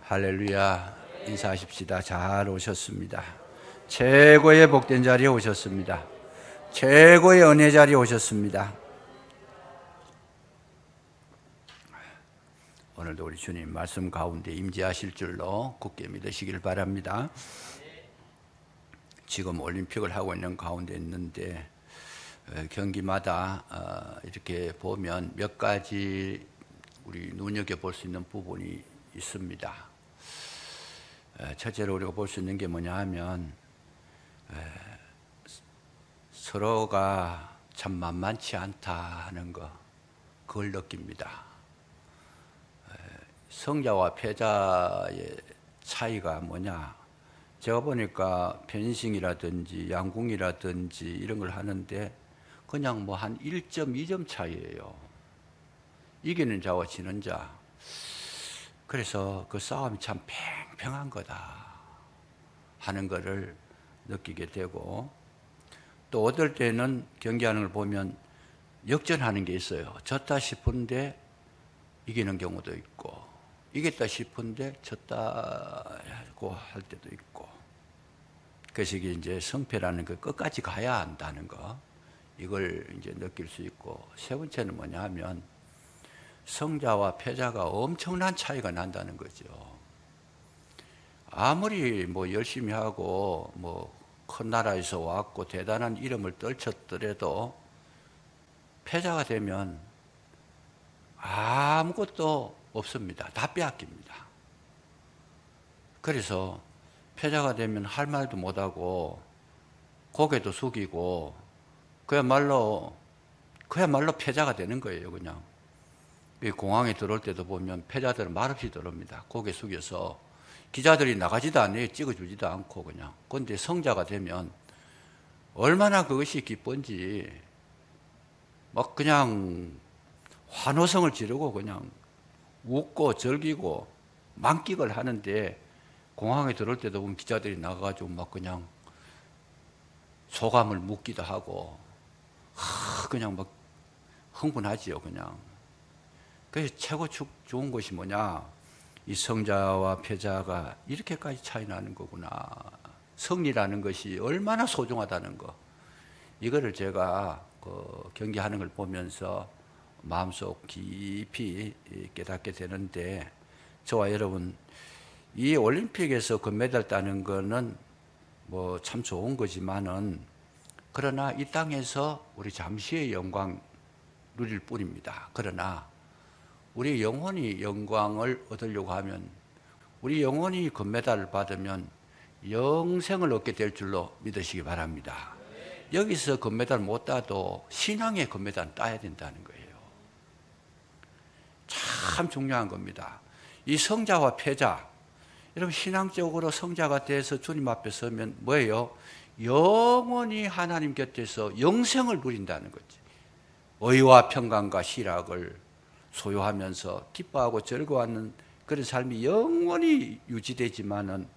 할렐루야. 인사하십시다. 잘 오셨습니다. 최고의 복된 자리에 오셨습니다. 최고의 은혜 자리에 오셨습니다. 오늘도 우리 주님 말씀 가운데 임재하실 줄로 굳게 믿으시길 바랍니다. 지금 올림픽을 하고 있는 가운데 있는데 경기마다 이렇게 보면 몇 가지 우리 눈여겨볼 수 있는 부분이 있습니다. 첫째로 우리가 볼 수 있는 게 뭐냐 하면 서로가 참 만만치 않다 하는 거, 그걸 느낍니다. 성자와 패자의 차이가 뭐냐, 제가 보니까 펜싱이라든지 양궁이라든지 이런 걸 하는데 그냥 뭐 한 1.2점 차이예요. 이기는 자와 지는 자. 그래서 그 싸움이 참 팽팽한 거다 하는 것을 느끼게 되고, 또 어떨 때는 경기하는 걸 보면 역전하는 게 있어요. 졌다 싶은데 이기는 경우도 있고, 이겼다 싶은데 졌다고 할 때도 있고. 그래서 이게 이제 성패라는 거 끝까지 가야 한다는 거, 이걸 이제 느낄 수 있고, 세 번째는 뭐냐 하면 성자와 패자가 엄청난 차이가 난다는 거죠. 아무리 뭐 열심히 하고 뭐 큰 나라에서 왔고 대단한 이름을 떨쳤더라도 패자가 되면 아무것도 없습니다. 다 빼앗깁니다. 그래서 패자가 되면 할 말도 못하고 고개도 숙이고 그야말로 패자가 되는 거예요. 그냥 공항에 들어올 때도 보면 패자들은 말없이 들어옵니다. 고개 숙여서 기자들이 나가지도 않아요. 찍어주지도 않고 그냥. 그런데 성자가 되면 얼마나 그것이 기쁜지 막 그냥 환호성을 지르고 그냥 웃고 즐기고 만끽을 하는데, 공항에 들어올 때도 보면 기자들이 나가가지고 막 그냥 소감을 묻기도 하고 그냥 막 흥분하지요. 그냥. 그래서 최고 좋은 것이 뭐냐, 이 성자와 패자가 이렇게까지 차이 나는 거구나, 승리라는 것이 얼마나 소중하다는 거, 이거를 제가 경기하는 걸 보면서 마음속 깊이 깨닫게 되는데, 저와 여러분 이 올림픽에서 금메달 따는 거는 뭐 참 좋은 거지만은, 그러나 이 땅에서 우리 잠시의 영광 누릴 뿐입니다. 그러나 우리 영혼이 영광을 얻으려고 하면, 우리 영혼이 금메달을 받으면 영생을 얻게 될 줄로 믿으시기 바랍니다. 여기서 금메달 못 따도 신앙의 금메달은 따야 된다는 거예요. 참 중요한 겁니다. 이 성자와 패자, 여러분 신앙적으로 성자가 돼서 주님 앞에 서면 뭐예요? 영원히 하나님 곁에서 영생을 누린다는 거지. 의와 평강과 희락을 소유하면서 기뻐하고 즐거워하는 그런 삶이 영원히 유지되지만은,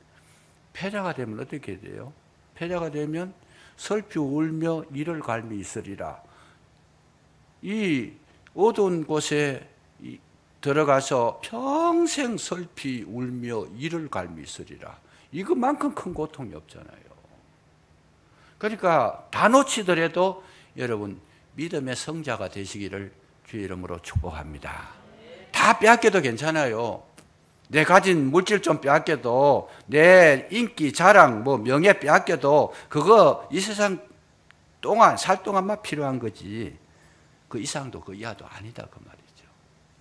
패자가 되면 어떻게 돼요? 패자가 되면 슬피 울며 이를 갈미 있으리라. 이 어두운 곳에 들어가서 평생 슬피 울며 이를 갈미 있으리라. 이것만큼 큰 고통이 없잖아요. 그러니까 다 놓치더라도 여러분 믿음의 성자가 되시기를 주의 이름으로 축복합니다. 다 빼앗겨도 괜찮아요. 내 가진 물질 좀 빼앗겨도, 내 인기, 자랑, 뭐 명예 빼앗겨도 그거 이 세상 동안 살 동안만 필요한 거지, 그 이상도 그 이하도 아니다 그 말이죠.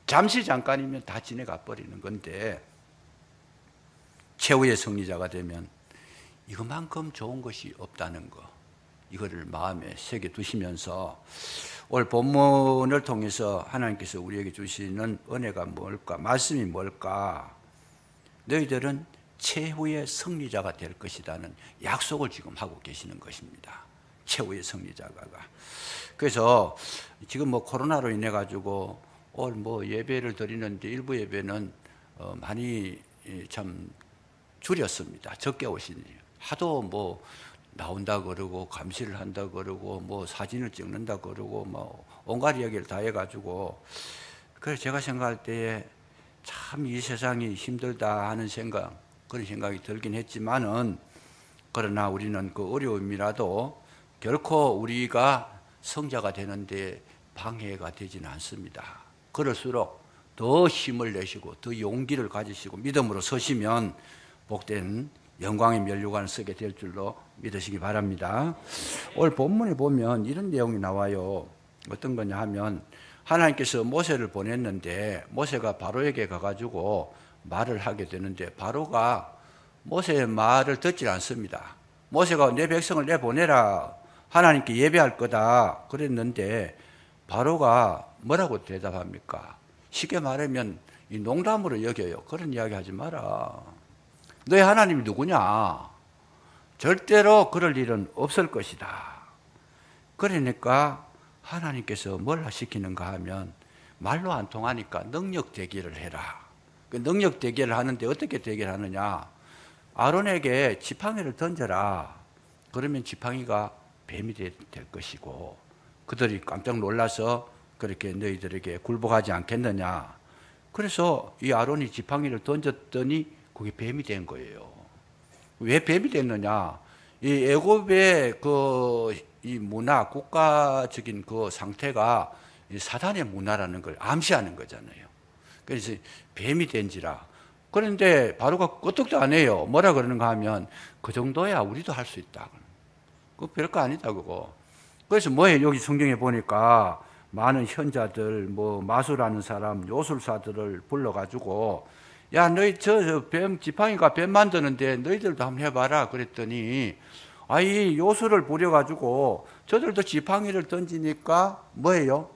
잠시 잠깐이면 다 지나가 버리는 건데, 최후의 승리자가 되면 이것만큼 좋은 것이 없다는 거, 이거를 마음에 새겨 두시면서 오늘 본문을 통해서 하나님께서 우리에게 주시는 은혜가 뭘까, 말씀이 뭘까, 너희들은 최후의 승리자가 될 것이라는 약속을 지금 하고 계시는 것입니다. 최후의 승리자가. 그래서 지금 뭐 코로나로 인해 가지고 오늘 뭐 예배를 드리는데 일부 예배는 많이 참 줄였습니다. 적게 오시니 하도 뭐 나온다 그러고 감시를 한다 그러고 뭐 사진을 찍는다 그러고 뭐 온갖 이야기를 다 해가지고, 그래서 제가 생각할 때에 참 이 세상이 힘들다 하는 생각, 그런 생각이 들긴 했지만은, 그러나 우리는 그 어려움이라도 결코 우리가 성자가 되는데 방해가 되지는 않습니다. 그럴수록 더 힘을 내시고 더 용기를 가지시고 믿음으로 서시면 복된 영광의 면류관을 쓰게 될 줄로 믿으시기 바랍니다. 오늘 본문에 보면 이런 내용이 나와요. 어떤 거냐 하면, 하나님께서 모세를 보냈는데 모세가 바로에게 가가지고 말을 하게 되는데 바로가 모세의 말을 듣지 않습니다. 모세가 내 백성을 내보내라, 하나님께 예배할 거다 그랬는데 바로가 뭐라고 대답합니까? 쉽게 말하면 이 농담으로 여겨요. 그런 이야기 하지 마라. 너희 하나님이 누구냐? 절대로 그럴 일은 없을 것이다. 그러니까 하나님께서 뭘 시키는가 하면, 말로 안 통하니까 능력 대결을 해라. 그 능력 대결을 하는데 어떻게 대결하느냐? 아론에게 지팡이를 던져라. 그러면 지팡이가 뱀이 될 것이고, 그들이 깜짝 놀라서 그렇게 너희들에게 굴복하지 않겠느냐. 그래서 이 아론이 지팡이를 던졌더니 그게 뱀이 된 거예요. 왜 뱀이 됐느냐? 이 애굽의 이 문화, 국가적인 그 상태가 이 사단의 문화라는 걸 암시하는 거잖아요. 그래서 뱀이 된지라. 그런데 바로가 끄떡도 안 해요. 뭐라 그러는가 하면, 그 정도야 우리도 할 수 있다. 그거 별거 아니다 그거. 그래서 뭐예요? 여기 성경에 보니까 많은 현자들, 뭐 마술하는 사람, 요술사들을 불러가지고, 야 너희 뱀 지팡이가 뱀 만드는데 너희들도 한번 해봐라 그랬더니, 이 요술을 부려가지고 저들도 지팡이를 던지니까 뭐예요?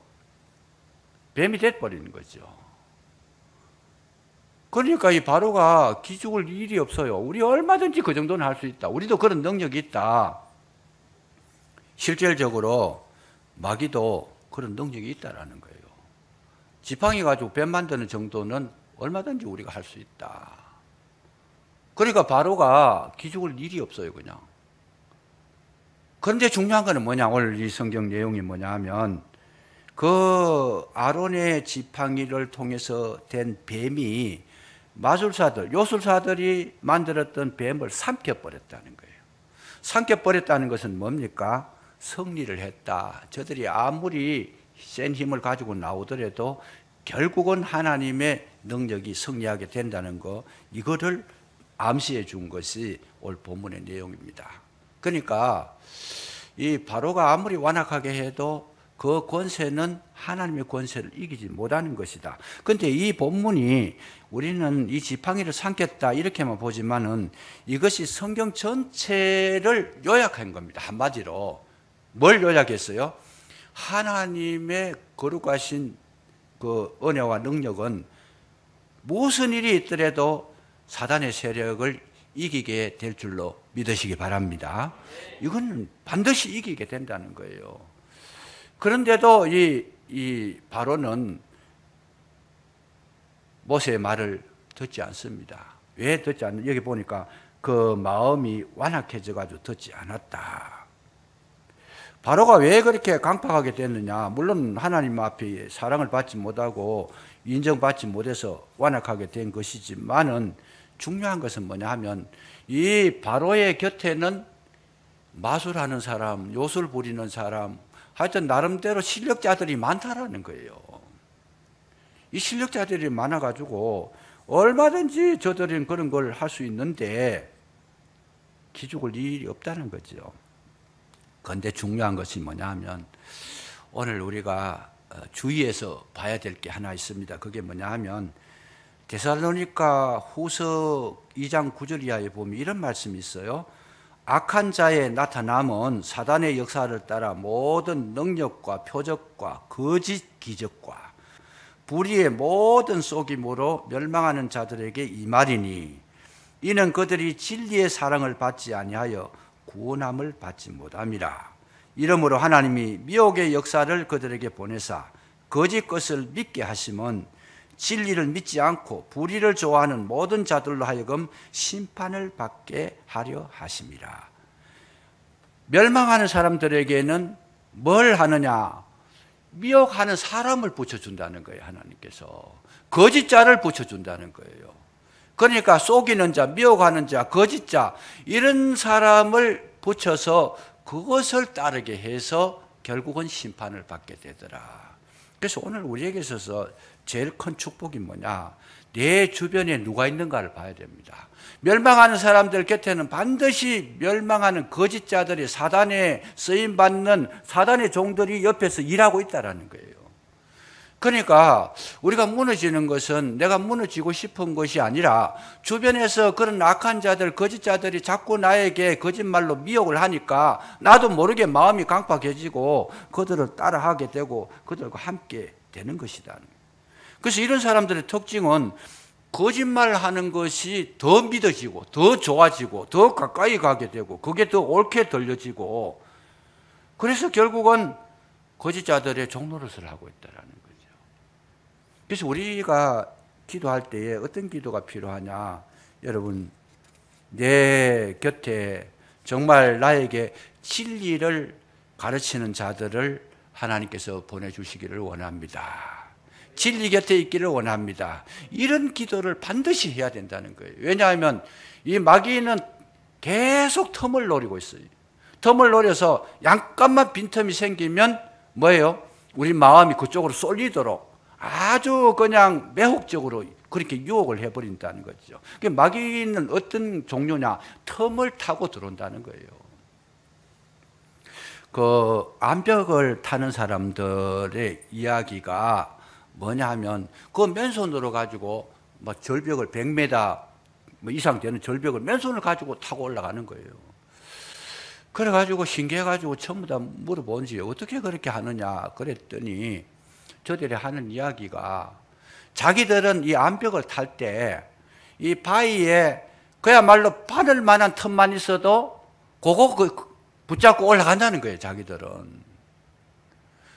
뱀이 돼버리는 거죠. 그러니까 이 바로가 기죽을 일이 없어요. 우리 얼마든지 그 정도는 할 수 있다. 우리도 그런 능력이 있다. 실질적으로 마귀도 그런 능력이 있다라는 거예요. 지팡이 가지고 뱀 만드는 정도는 얼마든지 우리가 할 수 있다. 그러니까 바로가 기죽을 일이 없어요, 그냥. 그런데 중요한 거는 뭐냐? 오늘 이 성경 내용이 뭐냐 하면, 그 아론의 지팡이를 통해서 된 뱀이 마술사들, 요술사들이 만들었던 뱀을 삼켜버렸다는 거예요. 삼켜버렸다는 것은 뭡니까? 승리를 했다. 저들이 아무리 센 힘을 가지고 나오더라도 결국은 하나님의 능력이 승리하게 된다는 거, 이거를 암시해 준 것이 오늘 본문의 내용입니다. 그러니까 이 바로가 아무리 완악하게 해도 그 권세는 하나님의 권세를 이기지 못하는 것이다. 그런데 이 본문이 우리는 이 지팡이를 삼켰다 이렇게만 보지만은 이것이 성경 전체를 요약한 겁니다. 한마디로 뭘 요약했어요? 하나님의 거룩하신 그 은혜와 능력은 무슨 일이 있더라도 사단의 세력을 이기게 될 줄로 믿으시기 바랍니다. 이건 반드시 이기게 된다는 거예요. 그런데도 이 바로는 모세의 말을 듣지 않습니다. 왜 듣지 않는? 여기 보니까 그 마음이 완악해져 가지고 듣지 않았다. 바로가 왜 그렇게 강팍하게 됐느냐? 물론 하나님 앞에 사랑을 받지 못하고 인정받지 못해서 완악하게 된 것이지만은, 중요한 것은 뭐냐 하면, 이 바로의 곁에는 마술하는 사람, 요술 부리는 사람, 하여튼 나름대로 실력자들이 많다라는 거예요. 이 실력자들이 많아가지고 얼마든지 저들은 그런 걸 할 수 있는데 기죽을 일이 없다는 거죠. 그런데 중요한 것이 뭐냐 하면, 오늘 우리가 주의해서 봐야 될 게 하나 있습니다. 그게 뭐냐 하면, 데살로니가 후서 2장 9절 이하에 보면 이런 말씀이 있어요. 악한 자의 나타남은 사단의 역사를 따라 모든 능력과 표적과 거짓 기적과 불의의 모든 속임으로 멸망하는 자들에게 임하리니, 이는 그들이 진리의 사랑을 받지 아니하여 구원함을 받지 못함이라. 이러므로 하나님이 미혹의 역사를 그들에게 보내사 거짓 것을 믿게 하심은 진리를 믿지 않고 불의를 좋아하는 모든 자들로 하여금 심판을 받게 하려 하심이라. 멸망하는 사람들에게는 뭘 하느냐? 미혹하는 사람을 붙여준다는 거예요, 하나님께서. 거짓자를 붙여준다는 거예요. 그러니까 속이는 자, 미혹하는 자, 거짓자 이런 사람을 붙여서 그것을 따르게 해서 결국은 심판을 받게 되더라. 그래서 오늘 우리에게 있어서 제일 큰 축복이 뭐냐? 내 주변에 누가 있는가를 봐야 됩니다. 멸망하는 사람들 곁에는 반드시 멸망하는 거짓자들이 사단에 쓰임받는 사단의 종들이 옆에서 일하고 있다는 거예요. 그러니까 우리가 무너지는 것은 내가 무너지고 싶은 것이 아니라 주변에서 그런 악한 자들, 거짓자들이 자꾸 나에게 거짓말로 미혹을 하니까 나도 모르게 마음이 강팍해지고 그들을 따라하게 되고 그들과 함께 되는 것이다. 그래서 이런 사람들의 특징은 거짓말하는 것이 더 믿어지고 더 좋아지고 더 가까이 가게 되고 그게 더 옳게 들려지고 그래서 결국은 거짓자들의 종노릇을 하고 있다는 거죠. 그래서 우리가 기도할 때에 어떤 기도가 필요하냐? 여러분, 내 곁에 정말 나에게 진리를 가르치는 자들을 하나님께서 보내주시기를 원합니다. 진리 곁에 있기를 원합니다. 이런 기도를 반드시 해야 된다는 거예요. 왜냐하면 이 마귀는 계속 틈을 노리고 있어요. 틈을 노려서 약간만 빈틈이 생기면 뭐예요? 우리 마음이 그쪽으로 쏠리도록 아주 그냥 매혹적으로 그렇게 유혹을 해버린다는 거죠. 마귀는 어떤 종류냐? 틈을 타고 들어온다는 거예요. 그 암벽을 타는 사람들의 이야기가 뭐냐 하면 그 맨손으로 가지고 뭐 절벽을 100m 이상 되는 절벽을 맨손을 가지고 타고 올라가는 거예요. 그래가지고 신기해가지고 전부 다 물어본지 어떻게 그렇게 하느냐 그랬더니 저들이 하는 이야기가 자기들은 이 암벽을 탈 때 이 바위에 그야말로 바늘 만한 틈만 있어도 그거 붙잡고 올라간다는 거예요, 자기들은.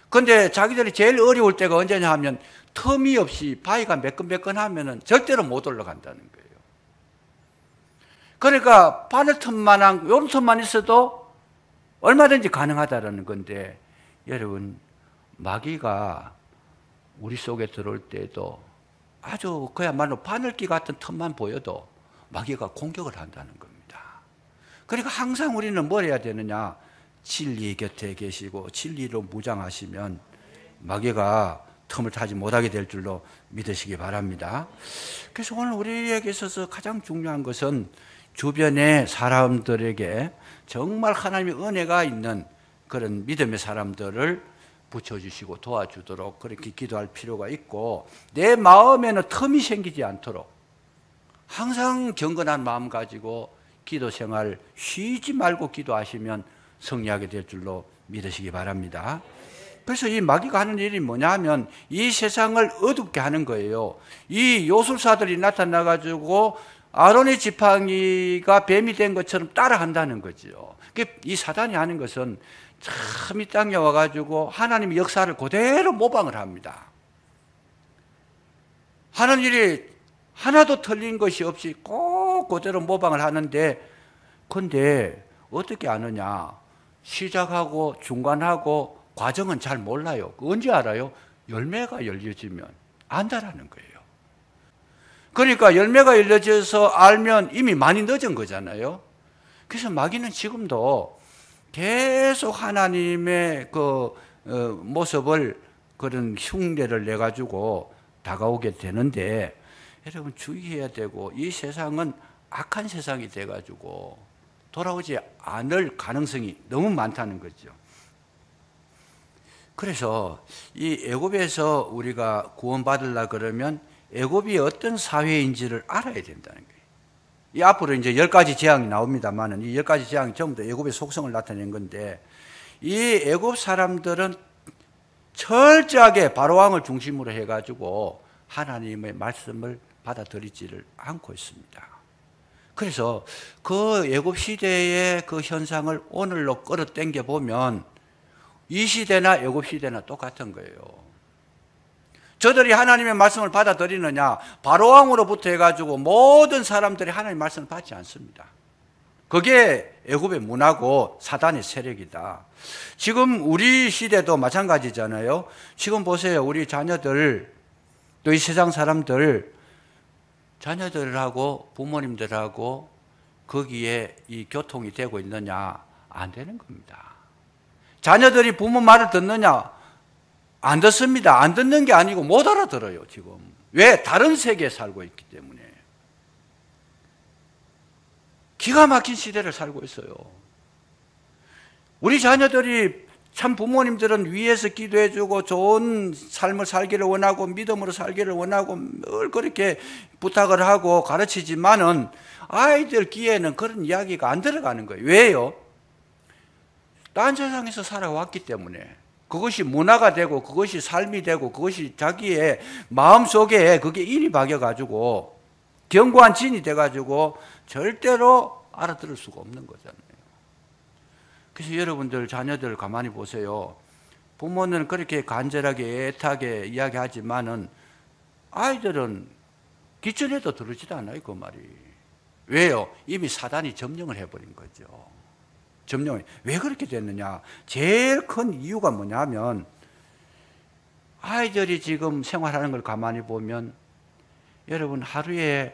근데 자기들이 제일 어려울 때가 언제냐 하면 틈이 없이 바위가 매끈매끈하면은 절대로 못 올라간다는 거예요. 그러니까 바늘 틈만한 요런 틈만 있어도 얼마든지 가능하다는 건데 여러분 마귀가 우리 속에 들어올 때도 아주 그야말로 바늘기 같은 틈만 보여도 마귀가 공격을 한다는 겁니다. 그러니까 항상 우리는 뭘 해야 되느냐? 진리 곁에 계시고 진리로 무장하시면 마귀가 틈을 타지 못하게 될 줄로 믿으시기 바랍니다. 그래서 오늘 우리에게 있어서 가장 중요한 것은 주변의 사람들에게 정말 하나님의 은혜가 있는 그런 믿음의 사람들을 붙여주시고 도와주도록 그렇게 기도할 필요가 있고 내 마음에는 틈이 생기지 않도록 항상 경건한 마음 가지고 기도 생활 쉬지 말고 기도하시면 승리하게 될 줄로 믿으시기 바랍니다. 그래서 이 마귀가 하는 일이 뭐냐 하면 이 세상을 어둡게 하는 거예요. 이 요술사들이 나타나가지고 아론의 지팡이가 뱀이 된 것처럼 따라한다는 거죠. 이 사단이 하는 것은 참 이 땅에 와가지고 하나님의 역사를 그대로 모방을 합니다. 하는 일이 하나도 틀린 것이 없이 꼭 그대로 모방을 하는데 근데 어떻게 아느냐? 시작하고 중간하고 과정은 잘 몰라요. 언제 알아요? 열매가 열려지면 안다라는 거예요. 그러니까 열매가 열려져서 알면 이미 많이 늦은 거잖아요. 그래서 마귀는 지금도 계속 하나님의 그 모습을 그런 흉내를 내가지고 다가오게 되는데 여러분 주의해야 되고 이 세상은 악한 세상이 돼가지고 돌아오지 않을 가능성이 너무 많다는 거죠. 그래서 이 애굽에서 우리가 구원받으려 그러면 애굽이 어떤 사회인지를 알아야 된다는 거예요. 이 앞으로 이제 10가지 재앙이 나옵니다만은 이 10가지 재앙이 전부 다 애굽의 속성을 나타낸 건데 이 애굽 사람들은 철저하게 바로왕을 중심으로 해가지고 하나님의 말씀을 받아들이지를 않고 있습니다. 그래서 그 애굽 시대의 그 현상을 오늘로 끌어당겨 보면 이 시대나 애굽 시대나 똑같은 거예요. 저들이 하나님의 말씀을 받아들이느냐? 바로왕으로부터 해가지고 모든 사람들이 하나님의 말씀을 받지 않습니다. 그게 애굽의 문화고 사단의 세력이다. 지금 우리 시대도 마찬가지잖아요. 지금 보세요. 우리 자녀들 또 이 세상 사람들, 자녀들하고 부모님들하고 거기에 이 교통이 되고 있느냐? 안 되는 겁니다. 자녀들이 부모 말을 듣느냐? 안 듣습니다. 안 듣는 게 아니고 못 알아들어요, 지금. 왜? 다른 세계에 살고 있기 때문에. 기가 막힌 시대를 살고 있어요. 우리 자녀들이 참 부모님들은 위에서 기도해주고 좋은 삶을 살기를 원하고 믿음으로 살기를 원하고 늘 그렇게 부탁을 하고 가르치지만은 아이들 귀에는 그런 이야기가 안 들어가는 거예요. 왜요? 딴 세상에서 살아왔기 때문에. 그것이 문화가 되고 그것이 삶이 되고 그것이 자기의 마음속에 그게 인이 박여가지고 견고한 진이 돼가지고 절대로 알아들을 수가 없는 거잖아요. 그래서 여러분들 자녀들 가만히 보세요. 부모는 그렇게 간절하게 애타게 이야기하지만은 아이들은 기천에도 들으지도 않아요, 그 말이. 왜요? 이미 사단이 점령을 해버린 거죠. 점령이. 왜 그렇게 됐느냐? 제일 큰 이유가 뭐냐면 아이들이 지금 생활하는 걸 가만히 보면 여러분 하루에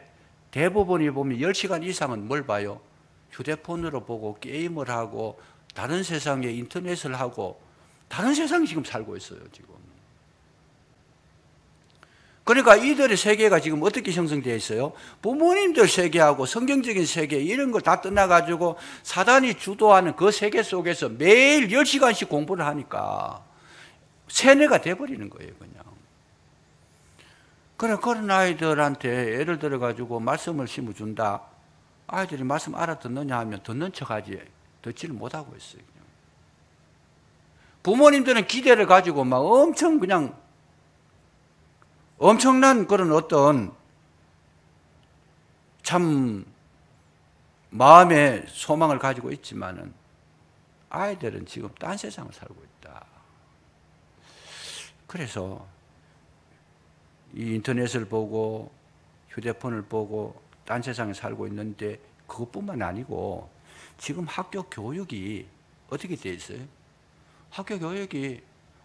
대부분이 보면 10시간 이상은 뭘 봐요? 휴대폰으로 보고 게임을 하고 다른 세상에 인터넷을 하고 다른 세상에 지금 살고 있어요, 지금. 그러니까 이들의 세계가 지금 어떻게 형성되어 있어요? 부모님들 세계하고 성경적인 세계 이런 걸 다 떠나가지고 사단이 주도하는 그 세계 속에서 매일 10시간씩 공부를 하니까 세뇌가 돼버리는 거예요, 그냥. 그런 아이들한테 예를 들어가지고 말씀을 심어준다. 아이들이 말씀 알아듣느냐 하면 듣는 척하지 듣지를 못하고 있어요. 그냥. 부모님들은 기대를 가지고 막 엄청 그냥 엄청난 그런 어떤 참 마음의 소망을 가지고 있지만은 아이들은 지금 딴 세상을 살고 있다. 그래서 이 인터넷을 보고 휴대폰을 보고 딴 세상에 살고 있는데 그것뿐만 아니고 지금 학교 교육이 어떻게 돼 있어요? 학교 교육이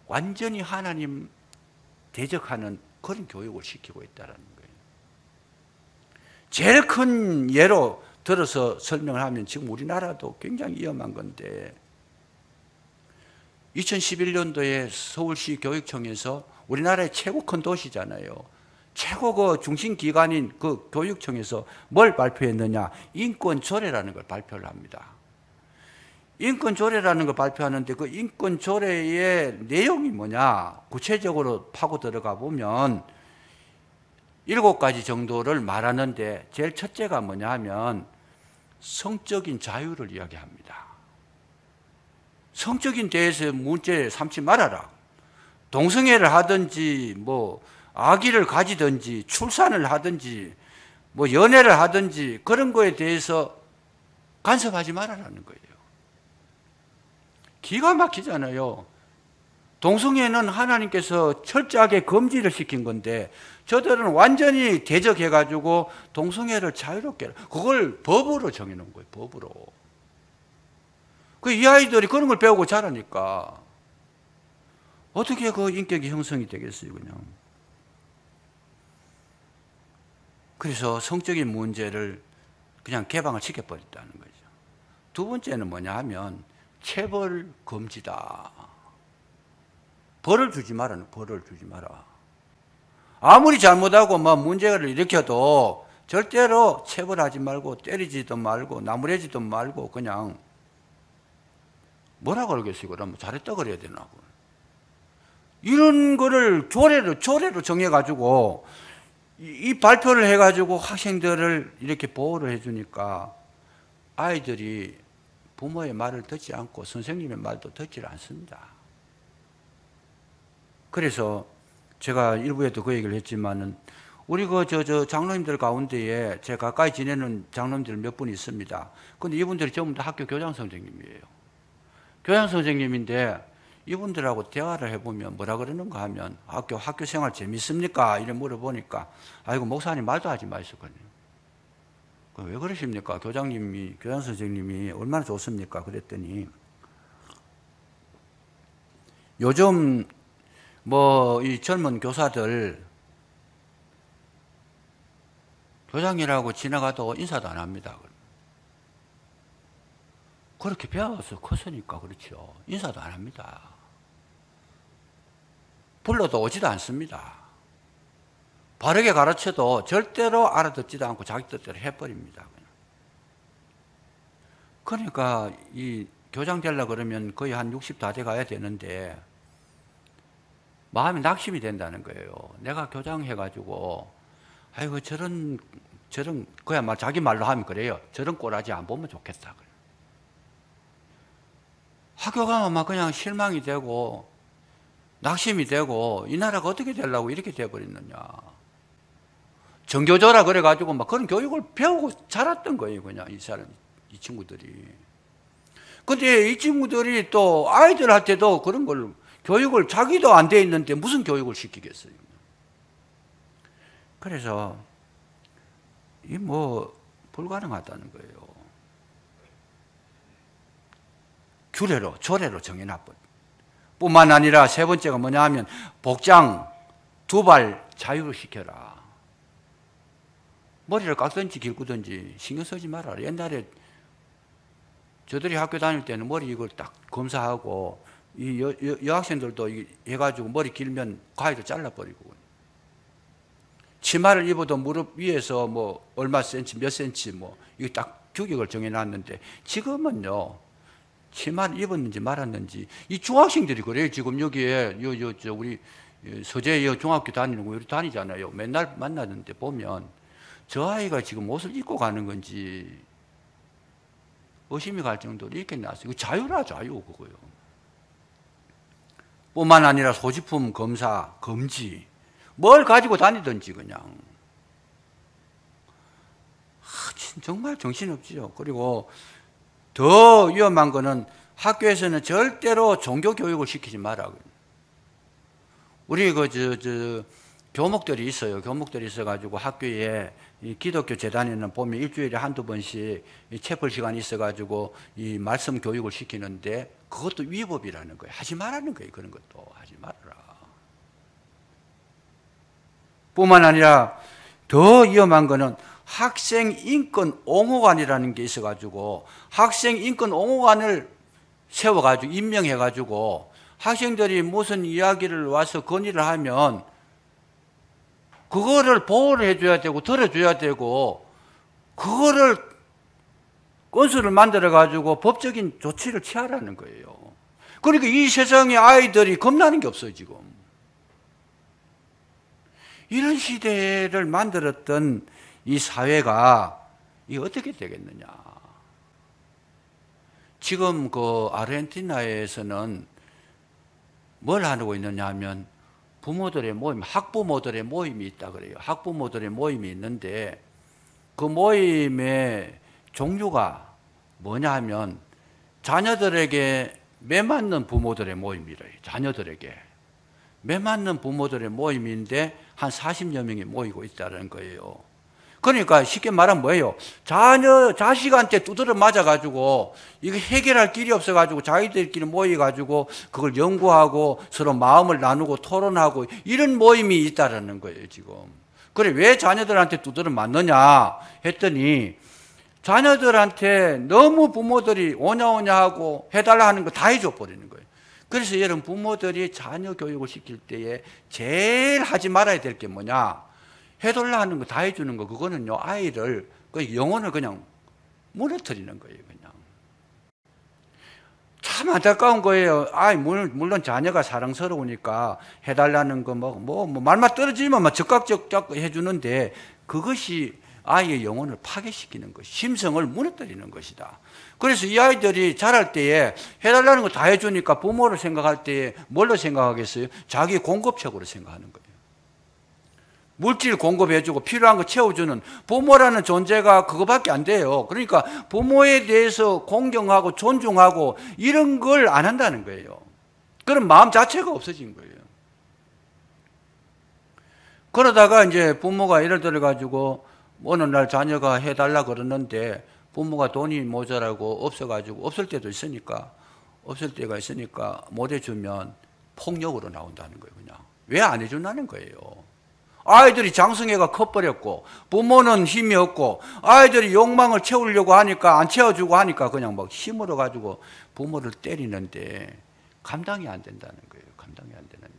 완전히 하나님 대적하는 그런 교육을 시키고 있다는 거예요. 제일 큰 예로 들어서 설명을 하면 지금 우리나라도 굉장히 위험한 건데 2011년도에 서울시 교육청에서 우리나라의 최고 큰 도시잖아요. 최고 그 중심기관인 그 교육청에서 뭘 발표했느냐? 인권조례라는 걸 발표를 합니다. 인권조례라는 걸 발표하는데 그 인권조례의 내용이 뭐냐? 구체적으로 파고 들어가 보면 7가지 정도를 말하는데 제일 첫째가 뭐냐 하면 성적인 자유를 이야기합니다. 성적인 대해서 문제 삼지 말아라. 동성애를 하든지 뭐 아기를 가지든지 출산을 하든지 뭐 연애를 하든지 그런 거에 대해서 간섭하지 말아라는 거예요. 기가 막히잖아요. 동성애는 하나님께서 철저하게 금지를 시킨 건데 저들은 완전히 대적해가지고 동성애를 자유롭게 그걸 법으로 정해놓은 거예요. 법으로. 이 아이들이 그런 걸 배우고 자라니까 어떻게 그 인격이 형성이 되겠어요, 그냥. 그래서 성적인 문제를 그냥 개방을 시켜버렸다는 거죠. 두 번째는 뭐냐 하면 체벌 금지다. 벌을 주지 마라. 벌을 주지 마라. 아무리 잘못하고 뭐 문제를 일으켜도 절대로 체벌하지 말고 때리지도 말고 나무래지도 말고 그냥 뭐라 그러겠어요? 그러면 잘했다 그래야 되나? 이런 거를 조례로 정해가지고 이 발표를 해가지고 학생들을 이렇게 보호를 해주니까 아이들이 부모의 말을 듣지 않고 선생님의 말도 듣지 않습니다. 그래서 제가 일부에도 그 얘기를 했지만은 우리 장로님들 가운데에 제가 가까이 지내는 장로님들 몇 분 있습니다. 근데 이분들이 전부 다 학교 교장 선생님이에요. 교장 선생님인데 이분들하고 대화를 해보면 뭐라 그러는가 하면 학교 생활 재밌습니까? 이래 물어보니까 아이고 목사님 말도 하지 마시거든요. 왜 그러십니까? 교장 선생님이 얼마나 좋습니까? 그랬더니 요즘 뭐 이 젊은 교사들 교장이라고 지나가도 인사도 안 합니다. 그렇게 배워서 컸으니까 그렇죠. 인사도 안 합니다. 불러도 오지도 않습니다. 바르게 가르쳐도 절대로 알아듣지도 않고 자기 뜻대로 해버립니다. 그러니까 이 교장 되려고 그러면 거의 한 60 다 돼 가야 되는데 마음이 낙심이 된다는 거예요. 내가 교장 해가지고 아이고 저런 그야말로 자기 말로 하면 그래요. 저런 꼬라지 안 보면 좋겠다. 학교 가면 막 그냥 실망이 되고 낙심이 되고 이 나라가 어떻게 되려고 이렇게 돼버렸느냐. 정교조라 그래가지고 막 그런 교육을 배우고 자랐던 거예요. 그냥 이 친구들이. 근데 이 친구들이 또 아이들한테도 그런 걸 교육을 자기도 안 돼 있는데 무슨 교육을 시키겠어요. 그래서 이 뭐 불가능하다는 거예요. 규례로 조례로 정해놔버려. 뿐만 아니라 세 번째가 뭐냐 하면 복장, 두발 자유로 시켜라. 머리를 깎든지 길구든지 신경 쓰지 말아라. 옛날에 저들이 학교 다닐 때는 머리 이걸 딱 검사하고 이 여학생들도 해가지고 머리 길면 가위로 잘라버리고 치마를 입어도 무릎 위에서 뭐 얼마 센치 몇 센치 뭐 이거 딱 규격을 정해놨는데 지금은요 치마를 입었는지 말았는지 이 중학생들이 그래요. 지금 여기에 우리 서재 중학교 다니는 거 여기 다니잖아요. 맨날 만나는데 보면 저 아이가 지금 옷을 입고 가는 건지 의심이 갈 정도로 이렇게 나왔어요. 이거 자유라 자유 그거요. 뿐만 아니라 소지품 검사 금지. 뭘 가지고 다니든지 그냥. 정말 정신없지요. 그리고 더 위험한 거는 학교에서는 절대로 종교 교육을 시키지 마라. 우리 교목들이 있어요. 교목들이 있어가지고 학교에 이 기독교 재단에는 보면 일주일에 한두 번씩 이 채플 시간이 있어가지고 이 말씀 교육을 시키는데 그것도 위법이라는 거예요. 하지 말라는 거예요. 그런 것도 하지 말아라. 뿐만 아니라 더 위험한 거는 학생 인권 옹호관이라는 게 있어가지고 학생 인권 옹호관을 세워가지고 임명해가지고 학생들이 무슨 이야기를 와서 건의를 하면 그거를 보호를 해줘야 되고 들어줘야 되고 그거를 건수를 만들어가지고 법적인 조치를 취하라는 거예요. 그러니까 이 세상에 아이들이 겁나는 게 없어요 지금. 이런 시대를 만들었던 이 사회가 이게 어떻게 되겠느냐. 지금 그 아르헨티나에서는 뭘 하고 있느냐 하면 부모들의 모임, 학부모들의 모임이 있다 그래요. 학부모들의 모임이 있는데 그 모임의 종류가 뭐냐 하면 자녀들에게 매맞는 부모들의 모임이래요. 자녀들에게 매맞는 부모들의 모임인데 한 40여 명이 모이고 있다는 거예요. 그러니까 쉽게 말하면 뭐예요? 자식한테 두드려 맞아가지고 이거 해결할 길이 없어가지고 자기들끼리 모여가지고 그걸 연구하고 서로 마음을 나누고 토론하고 이런 모임이 있다라는 거예요, 지금. 그래, 왜 자녀들한테 두드려 맞느냐 했더니 자녀들한테 너무 부모들이 오냐오냐 하고 해달라 하는 거 다 해줘 버리는 거예요. 그래서 여러분 부모들이 자녀 교육을 시킬 때에 제일 하지 말아야 될 게 뭐냐? 해달라 하는 거 다 해주는 거, 그거는요, 아이를, 그 영혼을 그냥 무너뜨리는 거예요, 그냥. 참 안타까운 거예요. 물론 자녀가 사랑스러우니까 해달라는 거, 말만 떨어지면 막 적극적 해주는데 그것이 아이의 영혼을 파괴시키는 것, 심성을 무너뜨리는 것이다. 그래서 이 아이들이 자랄 때에 해달라는 거 다 해주니까 부모를 생각할 때에 뭘로 생각하겠어요? 자기 공급책으로 생각하는 거예요. 물질 공급해주고 필요한 거 채워주는 부모라는 존재가 그거밖에 안 돼요. 그러니까 부모에 대해서 공경하고 존중하고 이런 걸 안 한다는 거예요. 그런 마음 자체가 없어진 거예요. 그러다가 이제 부모가 예를 들어가지고 어느 날 자녀가 해달라 그러는데 부모가 돈이 모자라고 없어가지고 없을 때가 있으니까 못 해주면 폭력으로 나온다는 거예요. 그냥 왜 안 해준다는 거예요. 아이들이 장성애가 커버렸고, 부모는 힘이 없고, 아이들이 욕망을 채우려고 하니까, 안 채워주고 하니까 그냥 막 힘으로 가지고 부모를 때리는데 감당이 안 된다는 거예요. 감당이 안 되는데.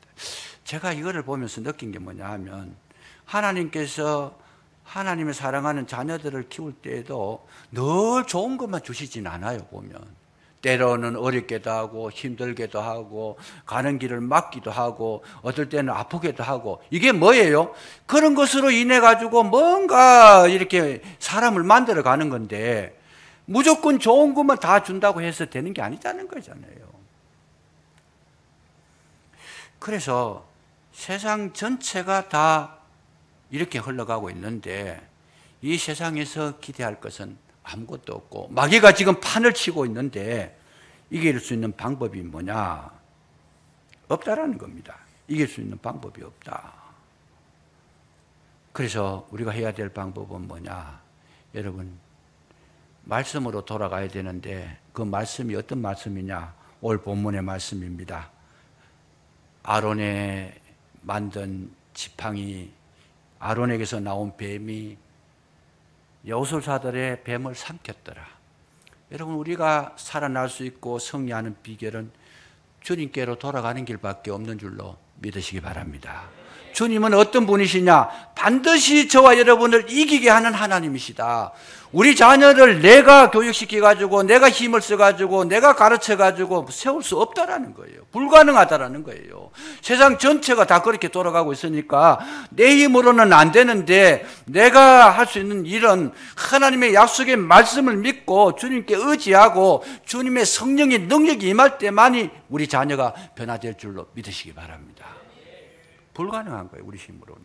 제가 이거를 보면서 느낀 게 뭐냐 하면, 하나님께서 하나님의 사랑하는 자녀들을 키울 때에도 늘 좋은 것만 주시진 않아요, 보면. 때로는 어렵게도 하고 힘들게도 하고 가는 길을 막기도 하고 어떨 때는 아프게도 하고, 이게 뭐예요? 그런 것으로 인해 가지고 뭔가 이렇게 사람을 만들어 가는 건데, 무조건 좋은 것만 다 준다고 해서 되는 게 아니다는 거잖아요. 그래서 세상 전체가 다 이렇게 흘러가고 있는데, 이 세상에서 기대할 것은 아무것도 없고, 마귀가 지금 판을 치고 있는데 이길 수 있는 방법이 뭐냐? 없다라는 겁니다. 이길 수 있는 방법이 없다. 그래서 우리가 해야 될 방법은 뭐냐? 여러분, 말씀으로 돌아가야 되는데, 그 말씀이 어떤 말씀이냐? 오늘 본문의 말씀입니다. 아론의 만든 지팡이, 아론에게서 나온 뱀이 여호술사들의 뱀을 삼켰더라. 여러분, 우리가 살아날 수 있고 승리하는 비결은 주님께로 돌아가는 길밖에 없는 줄로 믿으시기 바랍니다. 주님은 어떤 분이시냐? 반드시 저와 여러분을 이기게 하는 하나님이시다. 우리 자녀를 내가 교육시켜가지고, 내가 힘을 써가지고, 내가 가르쳐가지고 세울 수 없다라는 거예요. 불가능하다라는 거예요. 세상 전체가 다 그렇게 돌아가고 있으니까 내 힘으로는 안 되는데, 내가 할 수 있는 일은 하나님의 약속의 말씀을 믿고 주님께 의지하고 주님의 성령의 능력이 임할 때만이 우리 자녀가 변화될 줄로 믿으시기 바랍니다. 불가능한 거예요, 우리 힘으로는.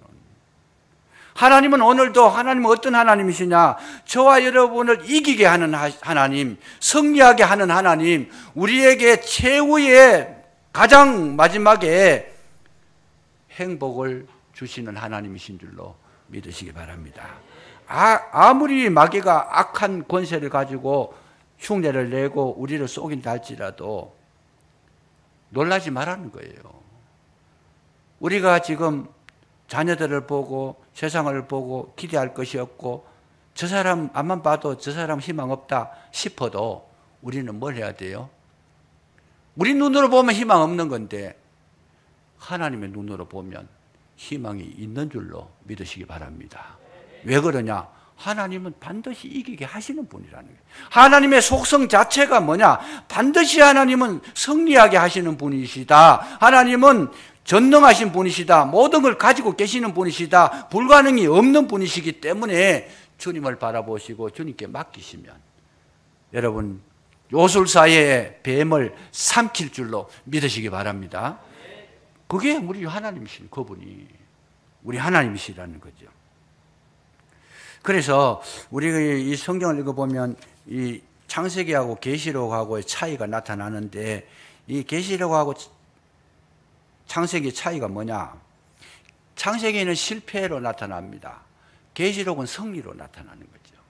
하나님은 오늘도, 하나님은 어떤 하나님이시냐? 저와 여러분을 이기게 하는 하나님, 승리하게 하는 하나님, 우리에게 최후의 가장 마지막에 행복을 주시는 하나님이신 줄로 믿으시기 바랍니다. 아무리 마귀가 악한 권세를 가지고 흉내를 내고 우리를 속인다 할지라도 놀라지 말라는 거예요. 우리가 지금 자녀들을 보고 세상을 보고 기대할 것이 없고, 저 사람 앞만 봐도 저 사람 희망 없다 싶어도 우리는 뭘 해야 돼요? 우리 눈으로 보면 희망 없는 건데 하나님의 눈으로 보면 희망이 있는 줄로 믿으시기 바랍니다. 왜 그러냐? 하나님은 반드시 이기게 하시는 분이라는 거예요. 하나님의 속성 자체가 뭐냐? 반드시 하나님은 승리하게 하시는 분이시다. 하나님은 전능하신 분이시다. 모든 걸 가지고 계시는 분이시다. 불가능이 없는 분이시기 때문에 주님을 바라보시고 주님께 맡기시면 여러분, 요술사의 뱀을 삼킬 줄로 믿으시기 바랍니다. 그게 우리 하나님이신, 그분이 우리 하나님이시라는 거죠. 그래서 우리가 이 성경을 읽어보면 이 창세기하고 계시록하고의 차이가 나타나는데, 이 계시록하고 창세기의 차이가 뭐냐? 창세기는 실패로 나타납니다. 계시록은 승리로 나타나는 거죠.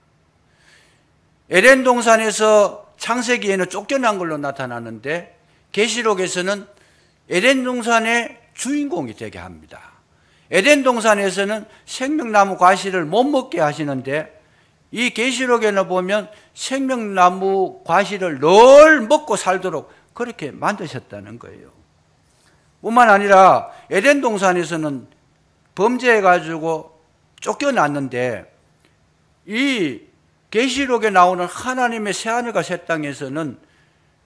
에덴 동산에서 창세기에는 쫓겨난 걸로 나타나는데, 계시록에서는 에덴 동산의 주인공이 되게 합니다. 에덴 동산에서는 생명나무 과실을 못 먹게 하시는데, 이 계시록에는 보면 생명나무 과실을 늘 먹고 살도록 그렇게 만드셨다는 거예요. 뿐만 아니라 에덴 동산에서는 범죄해가지고 쫓겨났는데, 이 계시록에 나오는 하나님의 새하늘과 새 땅에서는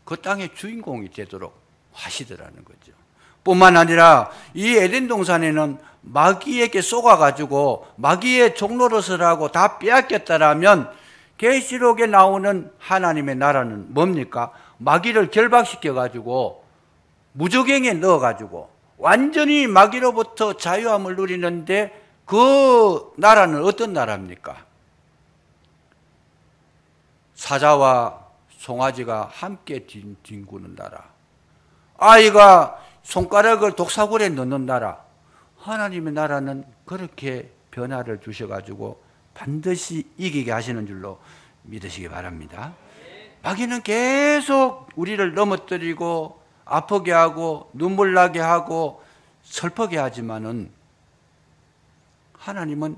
그 땅의 주인공이 되도록 하시더라는 거죠. 뿐만 아니라 이 에덴 동산에는 마귀에게 속아가지고 마귀의 종노릇을 다 빼앗겼다라면, 계시록에 나오는 하나님의 나라는 뭡니까? 마귀를 결박시켜가지고 무저갱에 넣어가지고 완전히 마귀로부터 자유함을 누리는데, 그 나라는 어떤 나라입니까? 사자와 송아지가 함께 뒹구는 나라, 아이가 손가락을 독사굴에 넣는 나라. 하나님의 나라는 그렇게 변화를 주셔가지고 반드시 이기게 하시는 줄로 믿으시기 바랍니다. 마귀는 계속 우리를 넘어뜨리고 아프게 하고 눈물 나게 하고 슬프게 하지만은 하나님은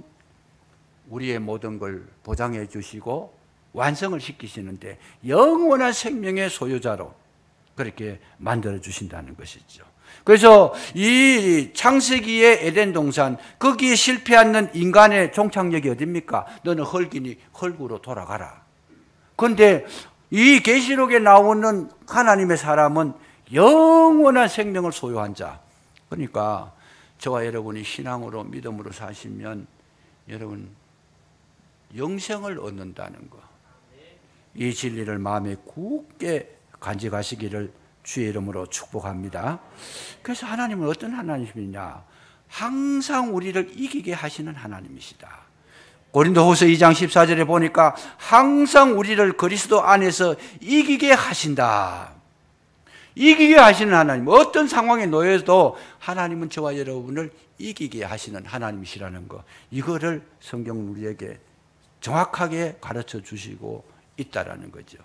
우리의 모든 걸 보장해 주시고 완성을 시키시는데 영원한 생명의 소유자로 그렇게 만들어 주신다는 것이죠. 그래서 이 창세기의 에덴 동산, 거기에 실패하는 인간의 종착역이 어딥니까? 너는 흙이니 흙으로 돌아가라. 그런데 이 계시록에 나오는 하나님의 사람은 영원한 생명을 소유한 자. 그러니까 저와 여러분이 신앙으로 믿음으로 사시면 여러분 영생을 얻는다는 것, 이 진리를 마음에 굳게 간직하시기를 주의 이름으로 축복합니다. 그래서 하나님은 어떤 하나님이냐? 항상 우리를 이기게 하시는 하나님이시다. 고린도후서 2장 14절에 보니까 항상 우리를 그리스도 안에서 이기게 하신다. 이기게 하시는 하나님, 어떤 상황에 놓여도 하나님은 저와 여러분을 이기게 하시는 하나님이시라는 것, 이거를 성경은 우리에게 정확하게 가르쳐 주시고 있다라는 거죠.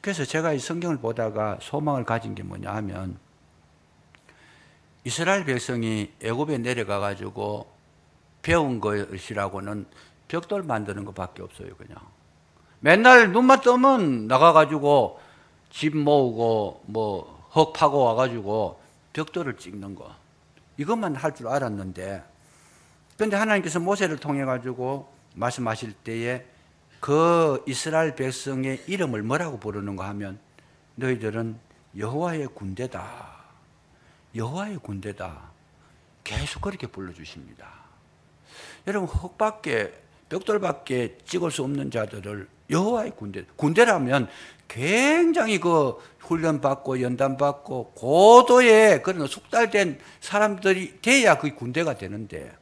그래서 제가 이 성경을 보다가 소망을 가진 게 뭐냐 하면, 이스라엘 백성이 애굽에 내려가 가지고 배운 것이라고는 벽돌 만드는 것밖에 없어요. 그냥 맨날 눈만 뜨면 나가 가지고 집 모으고 뭐 흙 파고 와 가지고 벽돌을 찍는 거, 이것만 할 줄 알았는데, 그런데 하나님께서 모세를 통해 가지고 말씀하실 때에 그 이스라엘 백성의 이름을 뭐라고 부르는가 하면, 너희들은 여호와의 군대다, 여호와의 군대다, 계속 그렇게 불러주십니다. 여러분, 흙밖에 벽돌밖에 찍을 수 없는 자들을 여호와의 군대, 군대라면 굉장히 그 훈련받고 연단받고 고도의 그런 숙달된 사람들이 돼야 그게 군대가 되는데,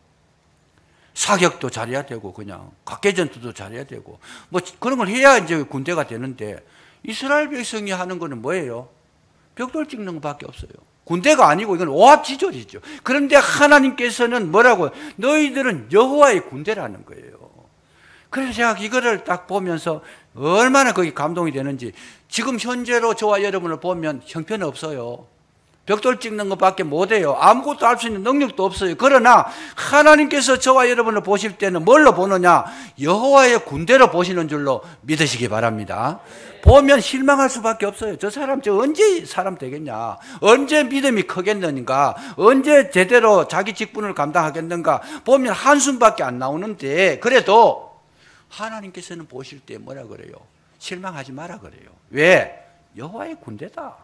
사격도 잘해야 되고 그냥 각개전투도 잘해야 되고 뭐 그런 걸 해야 이제 군대가 되는데, 이스라엘 백성이 하는 거는 뭐예요? 벽돌 찍는 것밖에 없어요. 군대가 아니고 이건 오합지졸이죠. 그런데 하나님께서는 뭐라고? 너희들은 여호와의 군대라는 거예요. 그래서 제가 이거를 딱 보면서 얼마나 거기 감동이 되는지, 지금 현재로 저와 여러분을 보면 형편없어요. 벽돌 찍는 것밖에 못해요. 아무것도 할 수 있는 능력도 없어요. 그러나 하나님께서 저와 여러분을 보실 때는 뭘로 보느냐? 여호와의 군대로 보시는 줄로 믿으시기 바랍니다. 보면 실망할 수밖에 없어요. 저 언제 사람 되겠냐? 언제 믿음이 크겠는가? 언제 제대로 자기 직분을 감당하겠는가? 보면 한숨밖에 안 나오는데, 그래도 하나님께서는 보실 때 뭐라 그래요? 실망하지 마라 그래요. 왜? 여호와의 군대다.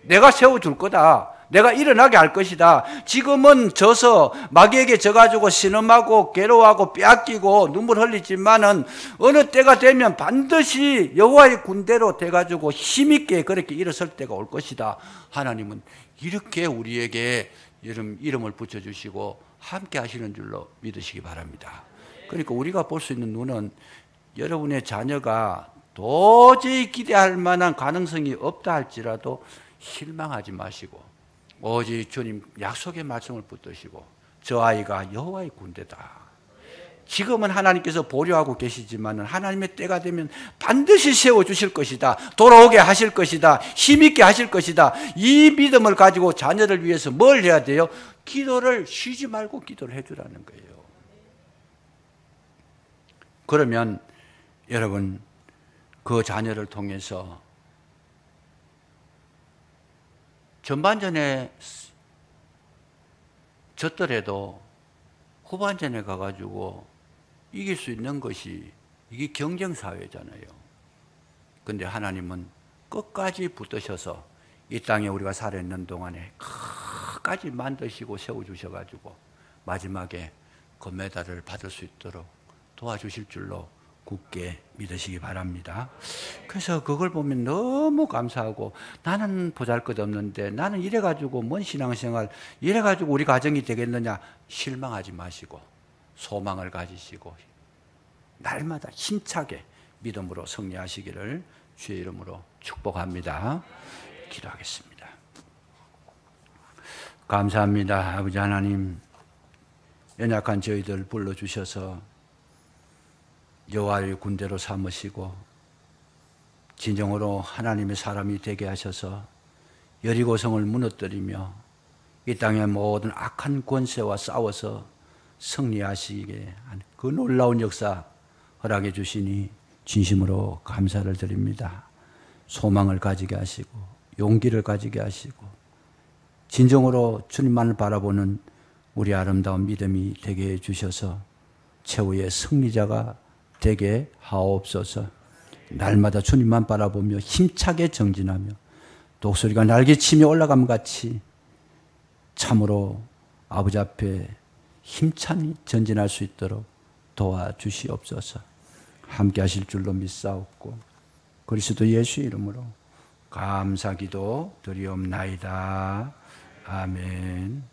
내가 세워줄 거다. 내가 일어나게 할 것이다. 지금은 져서 마귀에게 져가지고 신음하고 괴로워하고 빼앗기고 눈물 흘리지만은 어느 때가 되면 반드시 여호와의 군대로 돼가지고 힘있게 그렇게 일어설 때가 올 것이다. 하나님은 이렇게 우리에게 이름을 붙여주시고 함께 하시는 줄로 믿으시기 바랍니다. 그러니까 우리가 볼 수 있는 눈은 여러분의 자녀가 도저히 기대할 만한 가능성이 없다 할지라도 실망하지 마시고 오직 주님 약속의 말씀을 붙드시고, 저 아이가 여호와의 군대다. 지금은 하나님께서 보류하고 계시지만 하나님의 때가 되면 반드시 세워주실 것이다. 돌아오게 하실 것이다. 힘있게 하실 것이다. 이 믿음을 가지고 자녀를 위해서 뭘 해야 돼요? 기도를 쉬지 말고 기도를 해주라는 거예요. 그러면 여러분, 그 자녀를 통해서 전반전에 졌더라도 후반전에 가가지고 이길 수 있는 것이, 이게 경쟁사회잖아요. 근데 하나님은 끝까지 붙드셔서 이 땅에 우리가 살아있는 동안에 끝까지 만드시고 세워주셔가지고 마지막에 금메달을 받을 수 있도록 도와주실 줄로 굳게 믿으시기 바랍니다. 그래서 그걸 보면 너무 감사하고, 나는 보잘것없는데 나는 이래가지고 뭔 신앙생활, 이래가지고 우리 가정이 되겠느냐, 실망하지 마시고 소망을 가지시고 날마다 힘차게 믿음으로 승리하시기를 주의 이름으로 축복합니다. 기도하겠습니다. 감사합니다. 아버지 하나님, 연약한 저희들 불러주셔서 여호와의 군대로 삼으시고 진정으로 하나님의 사람이 되게 하셔서 여리고성을 무너뜨리며 이 땅의 모든 악한 권세와 싸워서 승리하시게 하는 그 놀라운 역사 허락해 주시니 진심으로 감사를 드립니다. 소망을 가지게 하시고 용기를 가지게 하시고 진정으로 주님만을 바라보는 우리 아름다운 믿음이 되게 해주셔서 최후의 승리자가 되게 하옵소서. 날마다 주님만 바라보며 힘차게 정진하며 독수리가 날개치며 올라감 같이 참으로 아버지 앞에 힘찬 전진할 수 있도록 도와주시옵소서. 함께 하실 줄로 믿사옵고 그리스도 예수 이름으로 감사기도 드리옵나이다. 아멘.